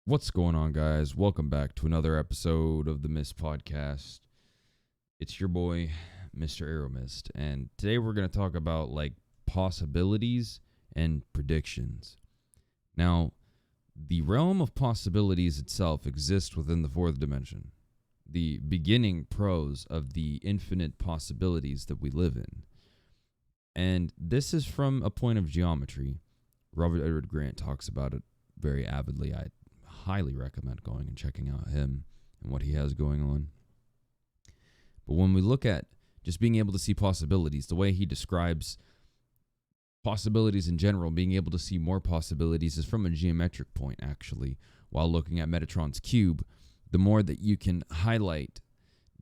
What's going on, guys? Welcome back to another episode of the Mist Podcast. It's your boy, Mr. Aeromist, and today we're going to talk about possibilities and predictions. Now, the realm of possibilities itself exists within the fourth dimension, the beginning prose of the infinite possibilities that we live in. And this is from a point of geometry. Robert Edward Grant talks about it very avidly. I highly recommend going and checking out him and what he has going on. But when we look at just being able to see possibilities, the way he describes possibilities in general, being able to see more possibilities is from a geometric point, actually. While looking at Metatron's cube, the more that you can highlight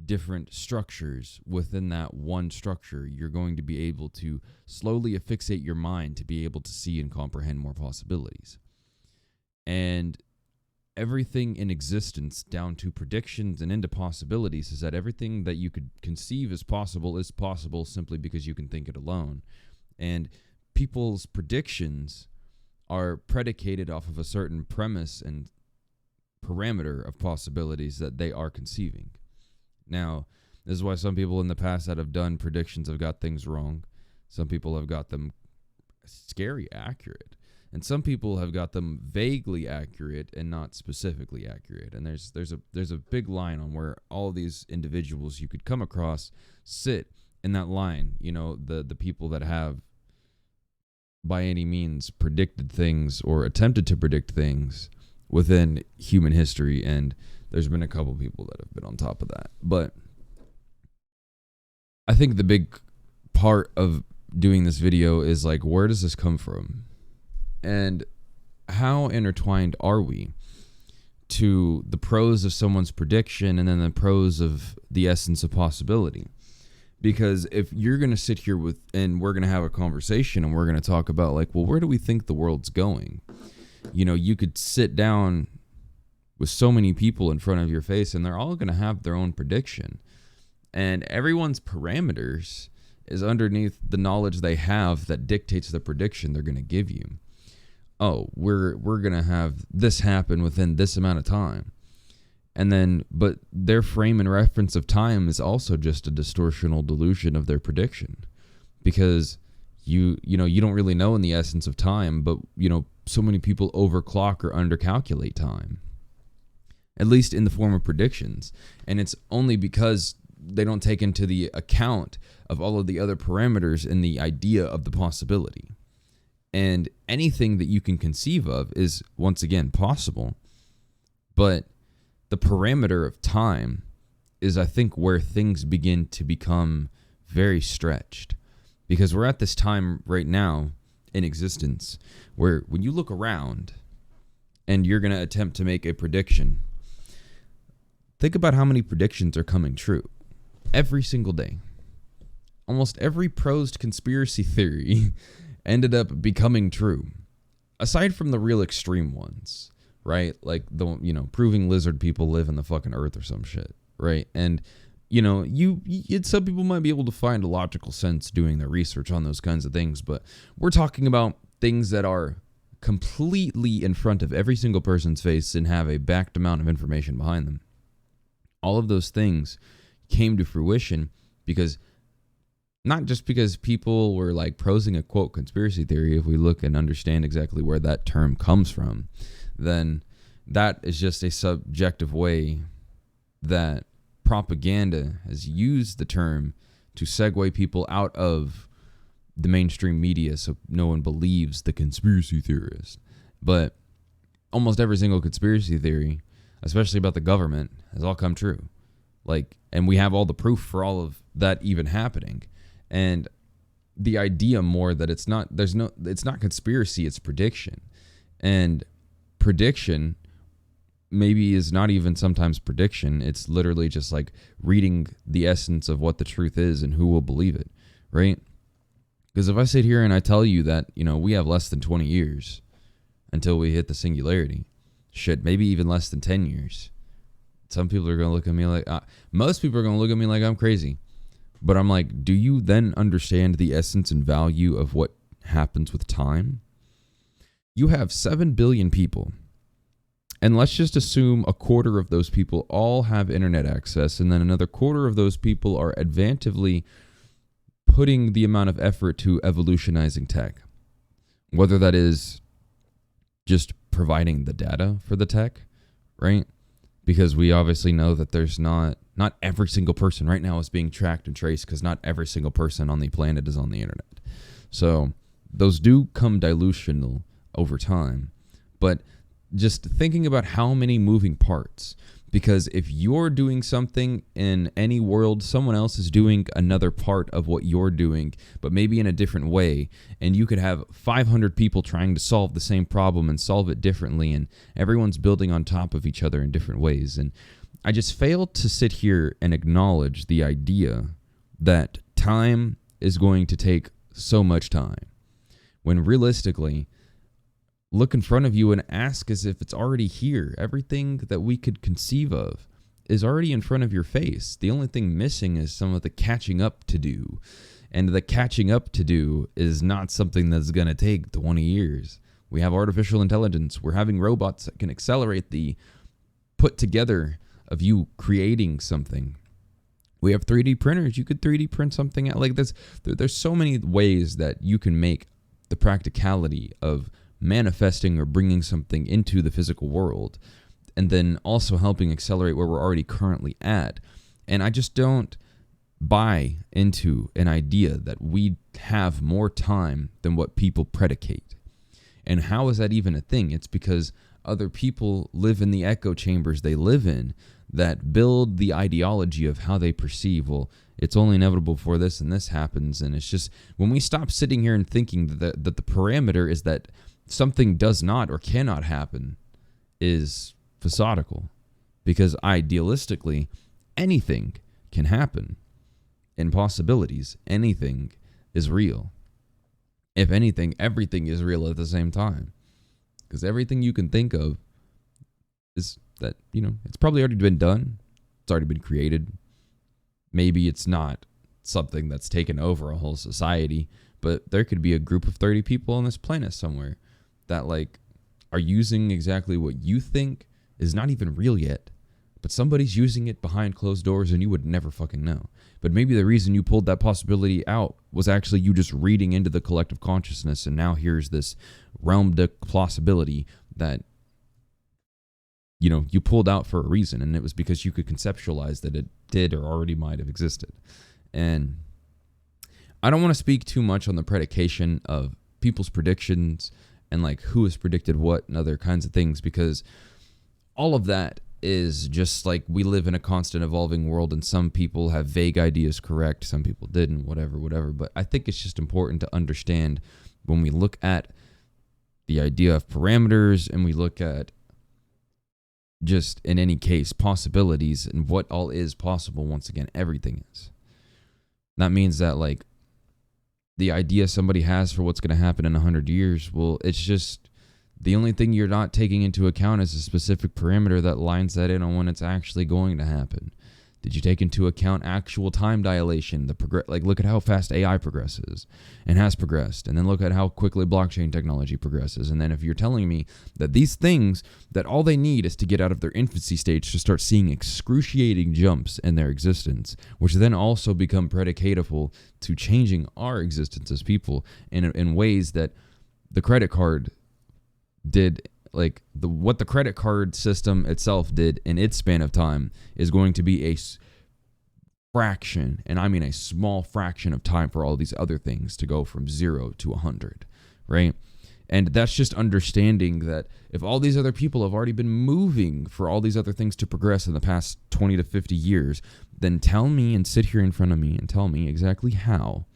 different structures within that one structure, you're going to be able to slowly affixate your mind to be able to see and comprehend more possibilities. And everything in existence, down to predictions and into possibilities, is that everything that you could conceive as possible is possible simply because you can think it alone. And people's predictions are predicated off of a certain premise and parameter of possibilities that they are conceiving. Now, this is why some people in the past that have done predictions have got things wrong. Some people have got them scary accurate. And some people have got them vaguely accurate and not specifically accurate. And there's a big line on where all of these individuals you could come across sit in that line. You know, the people that have by any means predicted things or attempted to predict things within human history. And there's been a couple people that have been on top of that. But I think the big part of doing this video is where does this come from? And how intertwined are we to the prose of someone's prediction and then the prose of the essence of possibility? Because if you're going to sit here and we're going to have a conversation and we're going to talk about where do we think the world's going? You know, you could sit down with so many people in front of your face and they're all going to have their own prediction. And everyone's parameters is underneath the knowledge they have that dictates the prediction they're going to give you. Oh, we're going to have this happen within this amount of time. And then, but their frame and reference of time is also just a distortional delusion of their prediction. Because you don't really know in the essence of time, but so many people overclock or undercalculate time. At least in the form of predictions. And it's only because they don't take into the account of all of the other parameters in the idea of the possibility. And anything that you can conceive of is, once again, possible. But the parameter of time is, I think, where things begin to become very stretched. Because we're at this time right now in existence where when you look around and you're going to attempt to make a prediction, think about how many predictions are coming true every single day. Almost every prosed conspiracy theory ended up becoming true, aside from the real extreme ones, right? Like proving lizard people live in the fucking earth or some shit, right? And some people might be able to find a logical sense doing their research on those kinds of things, but we're talking about things that are completely in front of every single person's face and have a backed amount of information behind them. All of those things came to fruition because not just because people were prosing a quote conspiracy theory. If we look and understand exactly where that term comes from, then that is just a subjective way that propaganda has used the term to segue people out of the mainstream media so no one believes the conspiracy theorist. But almost every single conspiracy theory, especially about the government, has all come true. And we have all the proof for all of that even happening. And the idea more that it's not conspiracy, it's prediction. And prediction maybe is not even sometimes prediction. It's literally just reading the essence of what the truth is and who will believe it, right? Because if I sit here and I tell you that, we have less than 20 years until we hit the singularity, maybe even less than 10 years. Some people are going to look at me most people are going to look at me like I'm crazy. But I'm do you then understand the essence and value of what happens with time? You have 7 billion people And let's just assume a quarter of those people all have internet access, and then another quarter of those people are advantively putting the amount of effort to evolutionizing tech. Whether that is just providing the data for the tech, right? Because we obviously know that there's not every single person right now is being tracked and traced, because not every single person on the planet is on the internet. So those do come dilutional over time. But just thinking about how many moving parts, because if you're doing something in any world, someone else is doing another part of what you're doing, but maybe in a different way. And you could have 500 people trying to solve the same problem and solve it differently. And everyone's building on top of each other in different ways. And I just failed to sit here and acknowledge the idea that time is going to take so much time, when realistically, look in front of you and ask as if it's already here. Everything that we could conceive of is already in front of your face. The only thing missing is some of the catching up to do. And the catching up to do is not something that's going to take 20 years. We have artificial intelligence. We're having robots that can accelerate the put together of you creating something. We have 3D printers. You could 3D print something out like this. There's so many ways that you can make the practicality of manifesting or bringing something into the physical world, and then also helping accelerate where we're already currently at. And I just don't buy into an idea that we have more time than what people predicate. And how is that even a thing? It's because other people live in the echo chambers they live in that build the ideology of how they perceive, well, it's only inevitable before this and this happens. And it's just, when we stop sitting here and thinking that the parameter is that something does not or cannot happen, is facadical. Because idealistically, anything can happen. In possibilities, anything is real. If anything, everything is real at the same time. Because everything you can think of is that, it's probably already been done. It's already been created. Maybe it's not something that's taken over a whole society, but there could be a group of 30 people on this planet somewhere that are using exactly what you think is not even real yet, but somebody's using it behind closed doors and you would never fucking know. But maybe the reason you pulled that possibility out was actually you just reading into the collective consciousness, and now here's this realm of possibility that you pulled out for a reason, and it was because you could conceptualize that it did or already might have existed. And I don't want to speak too much on the predication of people's predictions and who has predicted what and other kinds of things, because all of that is just we live in a constant evolving world, and some people have vague ideas correct, some people didn't, whatever. But I think it's just important to understand when we look at the idea of parameters and we look at just, in any case, possibilities and what all is possible. Once again, everything is. That means that the idea somebody has for what's going to happen in 100 years, well, it's just the only thing you're not taking into account is a specific parameter that lines that in on when it's actually going to happen. Did you take into account actual time dilation? Look at how fast AI progresses and has progressed, and then look at how quickly blockchain technology progresses. And then if you're telling me that these things, that all they need is to get out of their infancy stage to start seeing excruciating jumps in their existence, which then also become predicatable to changing our existence as people in ways that the credit card did. What the credit card system itself did in its span of time is going to be a fraction, and I mean a small fraction of time for all these other things to go from 0 to 100, right? And that's just understanding that if all these other people have already been moving for all these other things to progress in the past 20 to 50 years, then tell me and sit here in front of me and tell me exactly how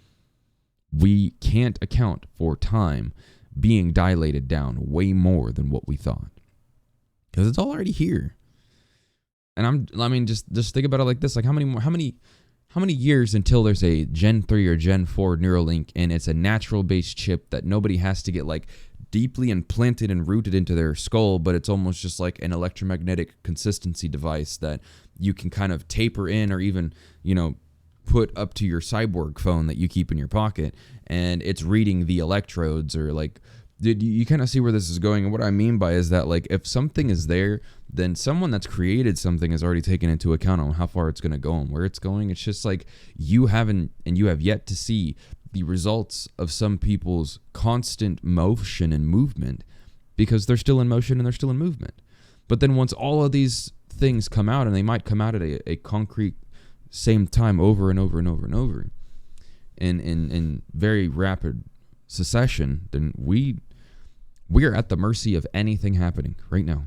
we can't account for time being dilated down way more than what we thought, because it's all already here. And just think about it like this: how many years until there's a Gen 3 or Gen 4 Neuralink, and it's a natural based chip that nobody has to get deeply implanted and rooted into their skull, but it's almost just like an electromagnetic consistency device that you can kind of taper in, or even put up to your cyborg phone that you keep in your pocket, and it's reading the electrodes, or Did you kind of see where this is going? And what I mean by is that, like, if something is there, then someone that's created something has already taken into account on how far it's going to go and where it's going. It's just like you haven't, and you have yet to see the results of some people's constant motion and movement, because they're still in motion and they're still in movement. But then once all of these things come out, and they might come out at a concrete same time over and over and over and over in very rapid succession, then we are at the mercy of anything happening right now.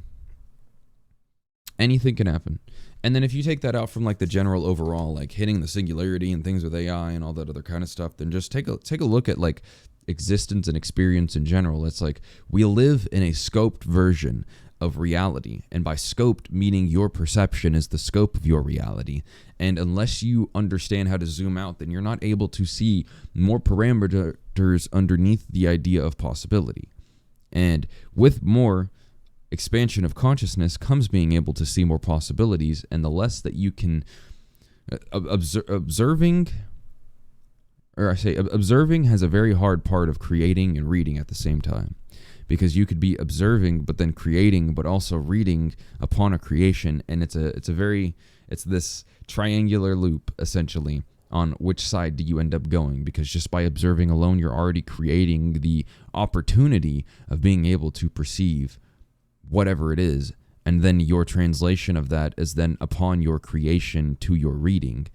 Anything can happen. And then if you take that out from like the general overall, like hitting the singularity and things with AI and all that other kind of stuff, then just take a look at like existence and experience in general. It's like we live in a scoped version of reality. And by scoped, meaning your perception is the scope of your reality. And unless you understand how to zoom out, then you're not able to see more parameters underneath the idea of possibility. And with more expansion of consciousness comes being able to see more possibilities, and the less that you can observing has a very hard part of creating and reading at the same time, because you could be observing but then creating but also reading upon a creation, and it's this triangular loop essentially. On which side do you end up going? Because just by observing alone, you're already creating the opportunity of being able to perceive whatever it is. And then your translation of that is then upon your creation to your reading.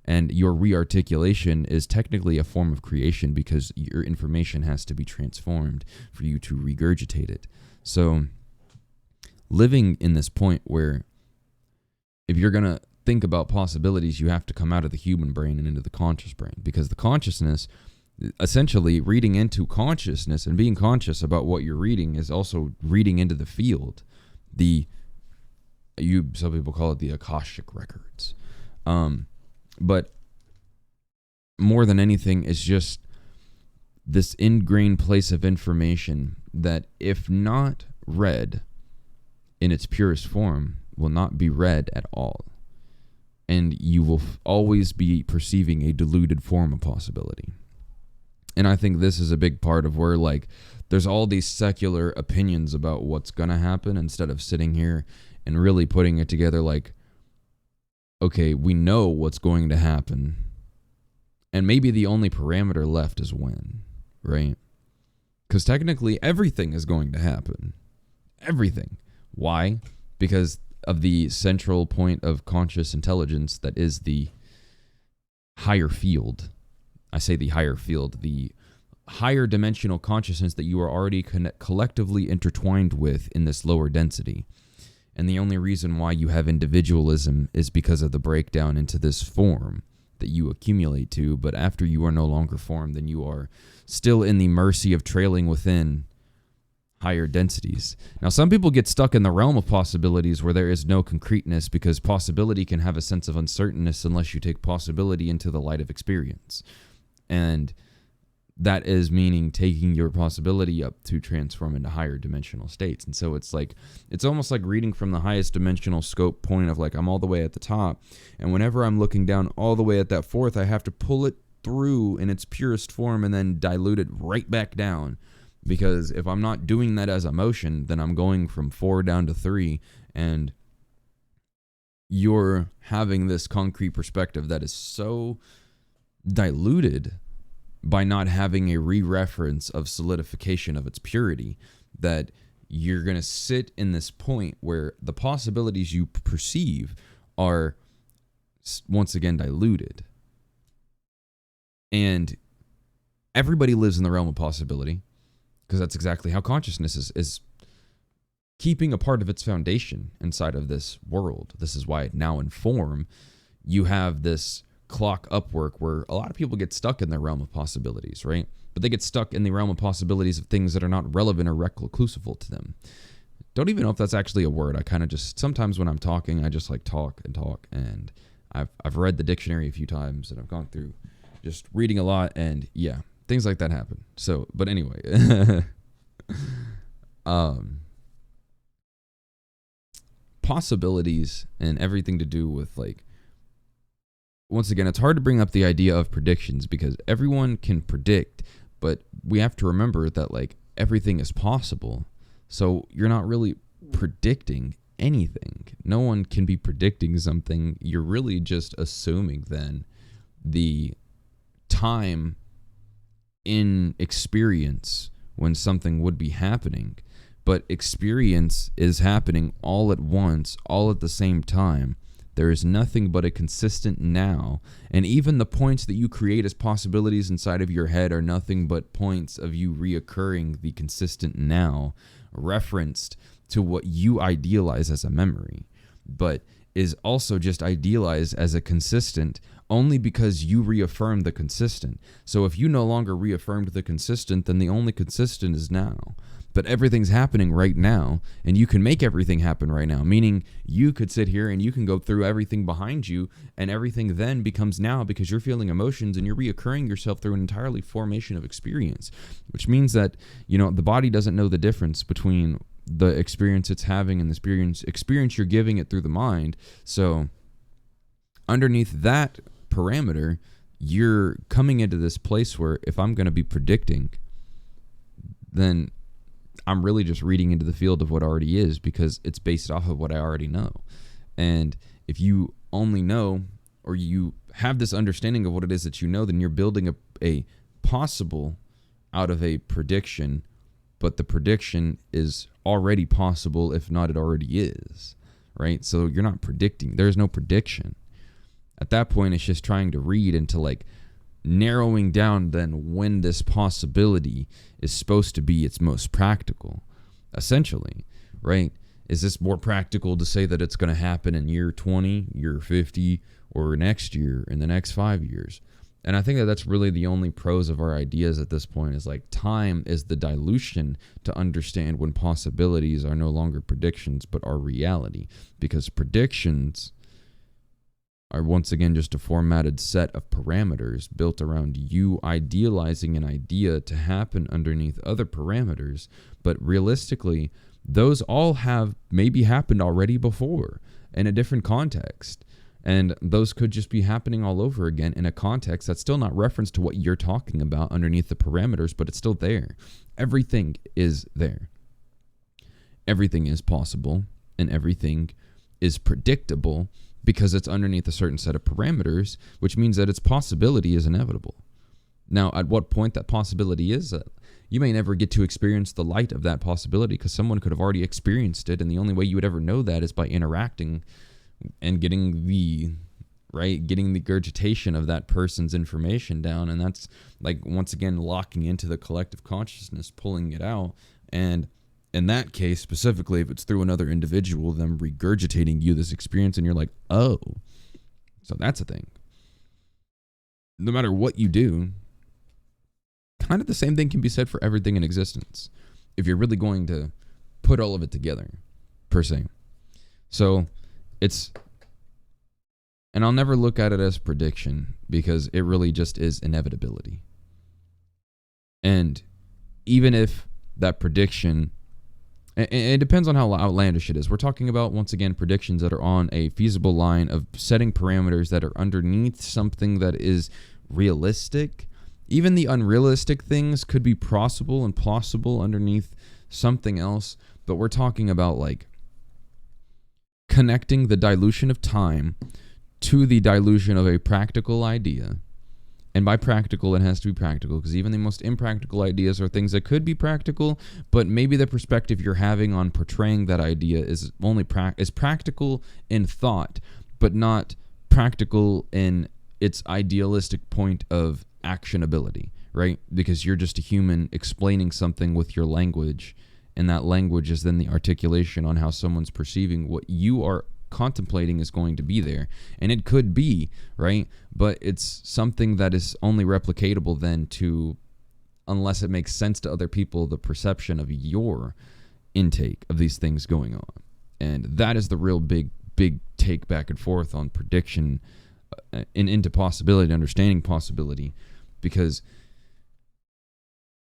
And your rearticulation is technically a form of creation, because your information has to be transformed for you to regurgitate it. So living in this point where if you're going to think about possibilities, you have to come out of the human brain and into the conscious brain, because the consciousness, essentially reading into consciousness and being conscious about what you're reading, is also reading into the field. Some people call it the Akashic records. But more than anything, it's just this ingrained place of information that, if not read in its purest form, will not be read at all. And you will always be perceiving a diluted form of possibility. And I think this is a big part of where, like, there's all these secular opinions about what's going to happen, instead of sitting here and really putting it together like, okay, we know what's going to happen, and maybe the only parameter left is when, right? Because technically everything is going to happen. Everything. Why? Because of the central point of conscious intelligence that is the higher field. I say the higher field, the higher dimensional consciousness that you are already collectively intertwined with in this lower density. And the only reason why you have individualism is because of the breakdown into this form that you accumulate to. But after you are no longer formed, then you are still in the mercy of trailing within higher densities. Now, some people get stuck in the realm of possibilities where there is no concreteness, because possibility can have a sense of uncertainness unless you take possibility into the light of experience. And that is meaning taking your possibility up to transform into higher dimensional states. And so it's almost like reading from the highest dimensional scope point of, like, I'm all the way at the top, and whenever I'm looking down all the way at that fourth, I have to pull it through in its purest form and then dilute it right back down. Because if I'm not doing that as a motion, then I'm going from 4 down to 3, and you're having this concrete perspective that is so diluted by not having a re-reference of solidification of its purity, that you're going to sit in this point where the possibilities you perceive are once again diluted. And everybody lives in the realm of possibility, because that's exactly how consciousness is keeping a part of its foundation inside of this world. This is why now in form, you have this clock upwork where a lot of people get stuck in the realm of possibilities, right? But they get stuck in the realm of possibilities of things that are not relevant or reclusable to them. Don't even know if that's actually a word. I kind of just, sometimes when I'm talking, I just like talk, and I've read the dictionary a few times, and I've gone through just reading a lot, and yeah, things like that happen. So, but anyway, possibilities and everything to do with, like, once again, it's hard to bring up the idea of predictions, because everyone can predict, but we have to remember that, like, everything is possible. So you're not really predicting anything. No one can be predicting something. You're really just assuming then the time in experience when something would be happening. But experience is happening all at once, all at the same time. There is nothing but a consistent now. And even the points that you create as possibilities inside of your head are nothing but points of you reoccurring the consistent now, referenced to what you idealize as a memory, but is also just idealized as a consistent only because you reaffirmed the consistent. So if you no longer reaffirmed the consistent, then the only consistent is now. But everything's happening right now, and you can make everything happen right now, meaning you could sit here and you can go through everything behind you, and everything then becomes now because you're feeling emotions and you're reoccurring yourself through an entirely formation of experience, which means that, the body doesn't know the difference between the experience it's having and the experience you're giving it through the mind. So underneath that parameter, you're coming into this place where if I'm going to be predicting, then I'm really just reading into the field of what already is, because it's based off of what I already know. And if you only know, or you have this understanding of what it is that you know, then you're building a possible out of a prediction, but the prediction is already possible, if not it already is, right? So you're not predicting. There's no prediction. At that point, it's just trying to read into narrowing down then when this possibility is supposed to be its most practical, essentially, right? Is this more practical to say that it's going to happen in year 20, year 50, or next year, in the next 5 years? And I think that that's really the only pros of our ideas at this point, is time is the dilution to understand when possibilities are no longer predictions, but are reality, because predictions are once again just a formatted set of parameters built around you idealizing an idea to happen underneath other parameters. But realistically, those all have maybe happened already before in a different context. And those could just be happening all over again in a context that's still not referenced to what you're talking about underneath the parameters, but it's still there. Everything is there. Everything is possible, and everything is predictable, because it's underneath a certain set of parameters, which means that its possibility is inevitable. Now, at what point that possibility is, you may never get to experience the light of that possibility, because someone could have already experienced it, and the only way you would ever know that is by interacting and getting the regurgitation of that person's information down. And that's once again locking into the collective consciousness, pulling it out. And in that case, specifically, if it's through another individual, them regurgitating you this experience, and you're like, oh, so that's a thing. No matter what you do, kind of the same thing can be said for everything in existence, if you're really going to put all of it together, per se. So and I'll never look at it as prediction, because it really just is inevitability. And even if that prediction, it depends on how outlandish it is. We're talking about, once again, predictions that are on a feasible line of setting parameters that are underneath something that is realistic. Even the unrealistic things could be possible and plausible underneath something else. But we're talking about connecting the dilution of time to the dilution of a practical idea. And by practical, it has to be practical, because even the most impractical ideas are things that could be practical, but maybe the perspective you're having on portraying that idea is only is practical in thought, but not practical in its idealistic point of actionability, right? Because you're just a human explaining something with your language, and that language is then the articulation on how someone's perceiving what you are contemplating is going to be there. And it could be, right? But it's something that is only replicatable then to, unless it makes sense to other people, the perception of your intake of these things going on. And that is the real big take back and forth on prediction and into possibility, understanding possibility, because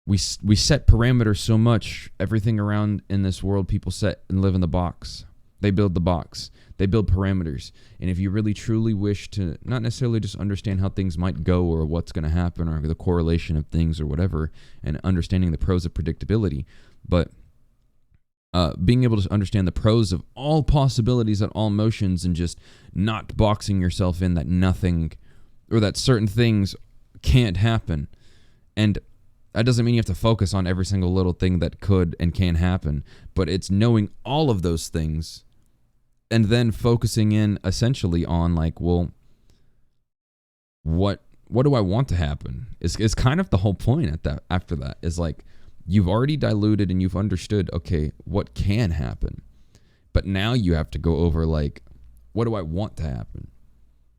we set parameters so much. Everything around in this world, people set and live in the box. They build the box. They build parameters. And if you really truly wish to not necessarily just understand how things might go or what's going to happen or the correlation of things or whatever, and understanding the pros of predictability, but being able to understand the pros of all possibilities and all motions, and just not boxing yourself in that nothing or that certain things can't happen. And that doesn't mean you have to focus on every single little thing that could and can happen, but it's knowing all of those things and then focusing in essentially on like, well, what do I want to happen? It's kind of the whole point at that. After that is like, you've already diluted and you've understood, okay, what can happen, but now you have to go over like, what do I want to happen?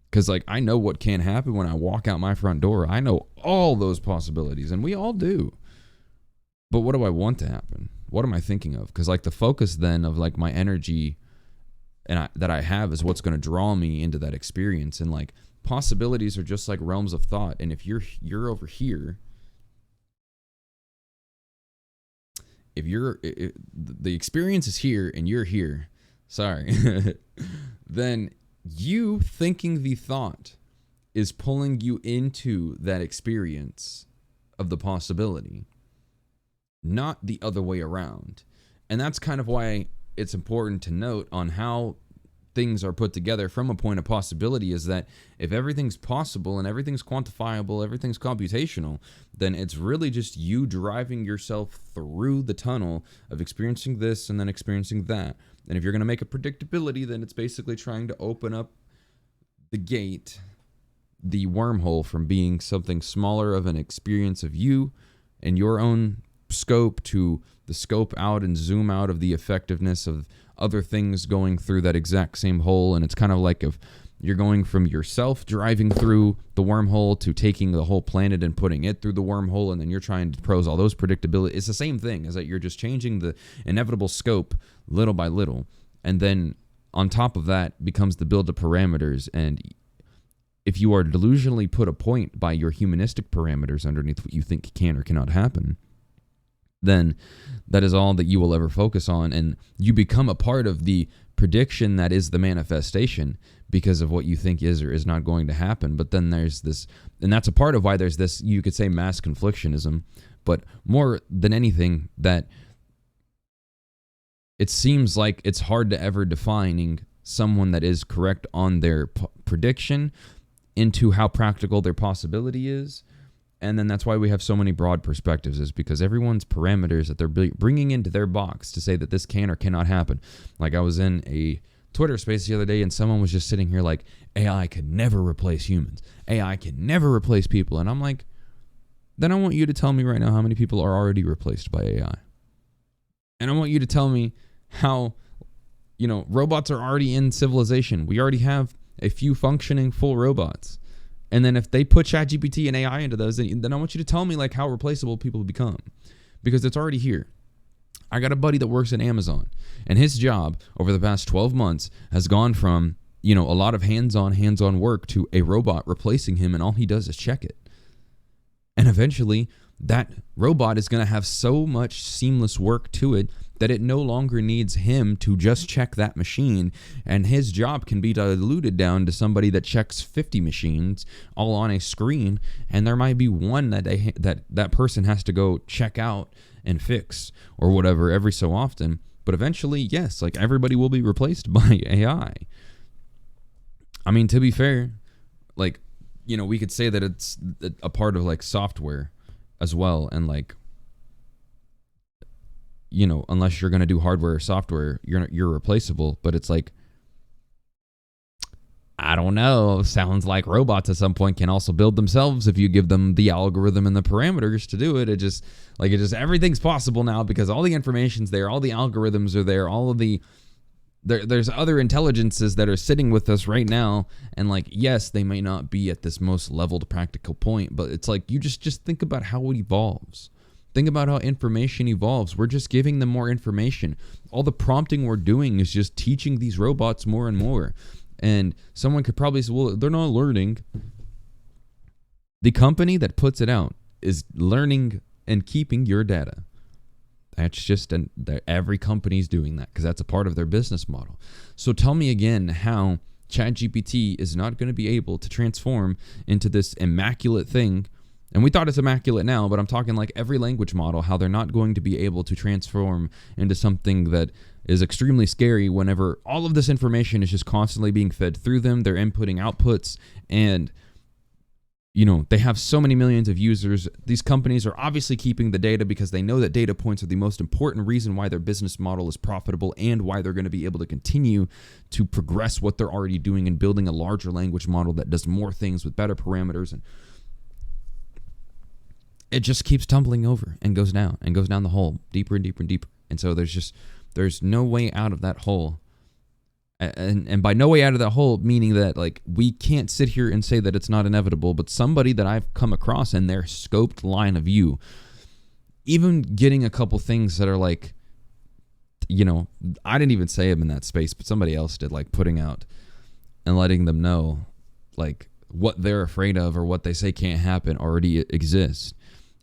Because like, I know what can happen when I walk out my front door. I know all those possibilities, and we all do. But what do I want to happen? What am I thinking of? Because like the focus then of like my energy that I have is what's going to draw me into that experience. And like, possibilities are just like realms of thought. And if you're over here, if the experience is here and you're here, sorry, then you thinking the thought is pulling you into that experience of the possibility, not the other way around. And that's kind of why it's important to note on how things are put together from a point of possibility, is that if everything's possible and everything's quantifiable, everything's computational, then it's really just you driving yourself through the tunnel of experiencing this and then experiencing that. And if you're going to make a predictability, then it's basically trying to open up the gate, the wormhole, from being something smaller of an experience of you and your own scope to the scope out and zoom out of the effectiveness of other things going through that exact same hole. And it's kind of like if you're going from yourself driving through the wormhole to taking the whole planet and putting it through the wormhole, and then you're trying to pros all those predictability. It's the same thing, is that you're just changing the inevitable scope little by little. And then on top of that becomes the build of parameters. And if you are delusionally put a point by your humanistic parameters underneath what you think can or cannot happen, then that is all that you will ever focus on. And you become a part of the prediction that is the manifestation because of what you think is or is not going to happen. But then there's this, and that's a part of why there's this, you could say, mass conflictionism, but more than anything, that it seems like it's hard to ever defining someone that is correct on their prediction into how practical their possibility is. And then that's why we have so many broad perspectives, is because everyone's parameters that they're bringing into their box to say that this can or cannot happen. Like, I was in a Twitter space the other day and someone was just sitting here like, AI could never replace humans. AI can never replace people. And I'm like, then I want you to tell me right now how many people are already replaced by AI. And I want you to tell me how, robots are already in civilization. We already have a few functioning full robots. And then if they put ChatGPT and AI into those, then I want you to tell me like how replaceable people become, because it's already here. I got a buddy that works at Amazon, and his job over the past 12 months has gone from, a lot of hands-on work to a robot replacing him, and all he does is check it. And eventually that robot is going to have so much seamless work to it that it no longer needs him to just check that machine, and his job can be diluted down to somebody that checks 50 machines all on a screen, and there might be one that person has to go check out and fix or whatever every so often. But eventually, yes, like everybody will be replaced by AI. I mean, to be fair, like, we could say that it's a part of like software as well, and like, unless you're going to do hardware or software, you're replaceable. But it's like, I don't know. Sounds like robots at some point can also build themselves if you give them the algorithm and the parameters to do it. It just everything's possible now because all the information's there, all the algorithms are there, all of there's other intelligences that are sitting with us right now. And like, yes, they may not be at this most leveled practical point, but it's like, you just think about how it evolves. Think about how information evolves. We're just giving them more information. All the prompting we're doing is just teaching these robots more and more. And someone could probably say, well, they're not learning. The company that puts it out is learning and keeping your data. That's just every company's doing that because that's a part of their business model. So tell me again how ChatGPT is not going to be able to transform into this immaculate thing. And we thought it's immaculate now, but I'm talking like every language model, how they're not going to be able to transform into something that is extremely scary whenever all of this information is just constantly being fed through them. They're inputting outputs, and they have so many millions of users. These companies are obviously keeping the data because they know that data points are the most important reason why their business model is profitable and why they're going to be able to continue to progress what they're already doing and building a larger language model that does more things with better parameters. And it just keeps tumbling over and goes down the hole deeper and deeper and deeper. And so there's no way out of that hole. And by no way out of that hole, meaning that like we can't sit here and say that it's not inevitable, but somebody that I've come across in their scoped line of view, even getting a couple things that are like, I didn't even say them in that space, but somebody else did, like putting out and letting them know like what they're afraid of or what they say can't happen already exists.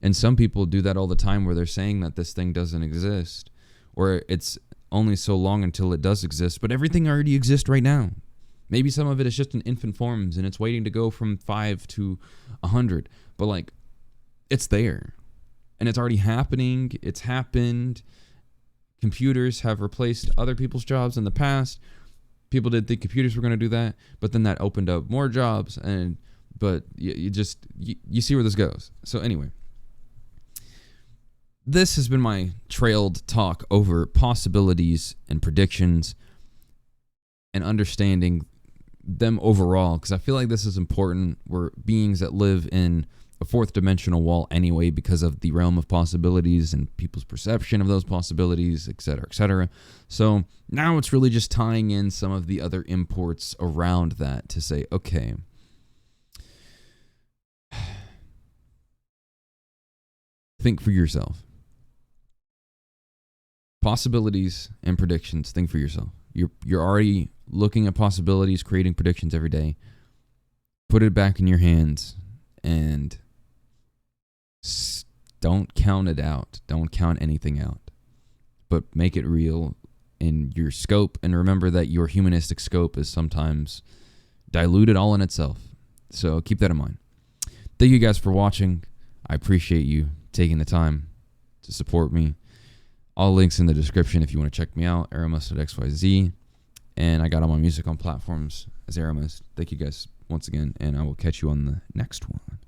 And some people do that all the time where they're saying that this thing doesn't exist or it's only so long until it does exist, but everything already exists right now. Maybe some of it is just in infant forms and it's waiting to go from 5 to 100, but like it's there and it's already happening. It's happened. Computers have replaced other people's jobs in the past. People didn't think computers were going to do that, but then that opened up more jobs. But you see where this goes. So anyway, this has been my trailed talk over possibilities and predictions and understanding them overall, because I feel like this is important. We're beings that live in a fourth dimensional wall anyway because of the realm of possibilities and people's perception of those possibilities, et cetera, et cetera. So now it's really just tying in some of the other imports around that to say, okay, think for yourself. Possibilities and predictions, think for yourself. You're already looking at possibilities, creating predictions every day. Put it back in your hands and don't count it out. Don't count anything out. But make it real in your scope, and remember that your humanistic scope is sometimes diluted all in itself. So keep that in mind. Thank you guys for watching. I appreciate you taking the time to support me. All links in the description if you want to check me out, Aramus.xyz. And I got all my music on platforms as Aramus. Thank you guys once again, and I will catch you on the next one.